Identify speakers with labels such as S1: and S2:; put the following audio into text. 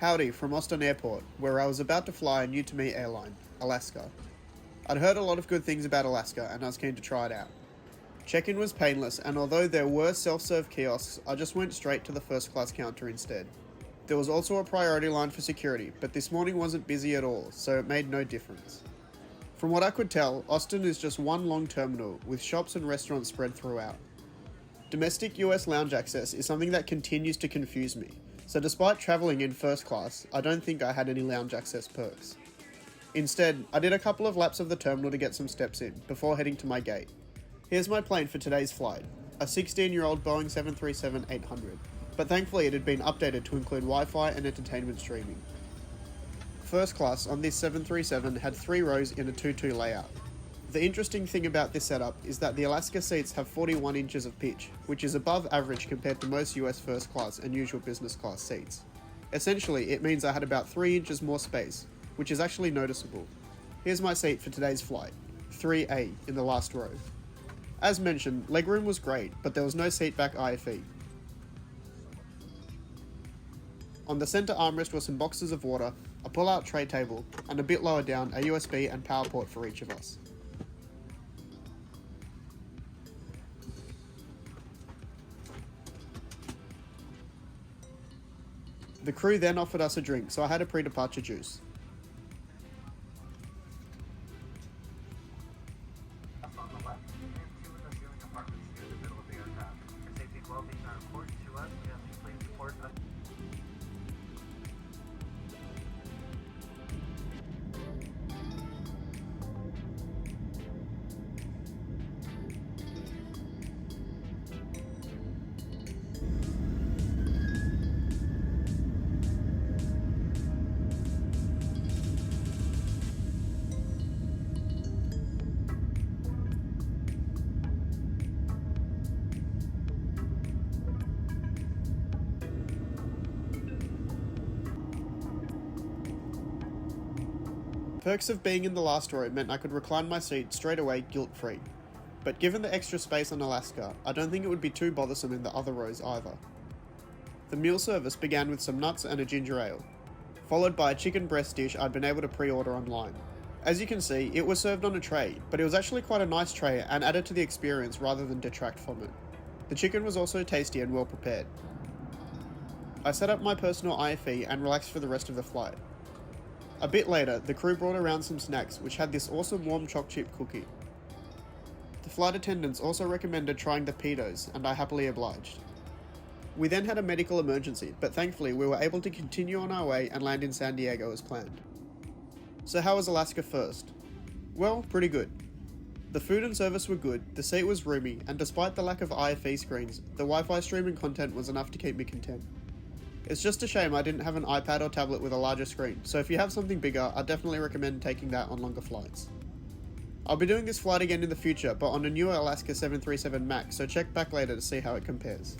S1: Howdy from Austin Airport, where I was about to fly a new-to-me airline, Alaska. I'd heard a lot of good things about Alaska and I was keen to try it out. Check-in was painless, and although there were self-serve kiosks, I just went straight to the first-class counter instead. There was also a priority line for security, but this morning wasn't busy at all, so it made no difference. From what I could tell, Austin is just one long terminal, with shops and restaurants spread throughout. Domestic US lounge access is something that continues to confuse me, so despite travelling in first class, I don't think I had any lounge access perks. Instead, I did a couple of laps of the terminal to get some steps in, before heading to my gate. Here's my plane for today's flight, a 16-year-old Boeing 737-800, but thankfully it had been updated to include Wi-Fi and entertainment streaming. First class on this 737 had 3 rows in a 2-2 layout. The interesting thing about this setup is that the Alaska seats have 41 inches of pitch, which is above average compared to most US first class and usual business class seats. Essentially, it means I had about 3 inches more space, which is actually noticeable. Here's my seat for today's flight, 3A in the last row. As mentioned, legroom was great, but there was no seatback IFE. On the centre armrest were some boxes of water, a pull-out tray table, and a bit lower down a USB and power port for each of us. The crew then offered us a drink, so I had a pre-departure juice.
S2: On the left, we have 2 window ceiling apartments near the middle of the aircraft. Our safety and well-being are important to us. We have complete support.
S1: Perks of being in the last row meant I could recline my seat straight away guilt-free. But given the extra space on Alaska, I don't think it would be too bothersome in the other rows either. The meal service began with some nuts and a ginger ale, followed by a chicken breast dish I'd been able to pre-order online. As you can see, it was served on a tray, but it was actually quite a nice tray and added to the experience rather than detract from it. The chicken was also tasty and well prepared. I set up my personal IFE and relaxed for the rest of the flight. A bit later, the crew brought around some snacks which had this awesome warm choc chip cookie. The flight attendants also recommended trying the pitos, and I happily obliged. We then had a medical emergency, but thankfully we were able to continue on our way and land in San Diego as planned. So how was Alaska first? Well, pretty good. The food and service were good, the seat was roomy, and despite the lack of IFE screens, the Wi-Fi streaming content was enough to keep me content. It's just a shame I didn't have an iPad or tablet with a larger screen, so if you have something bigger, I definitely recommend taking that on longer flights. I'll be doing this flight again in the future, but on a newer Alaska 737 MAX, so check back later to see how it compares.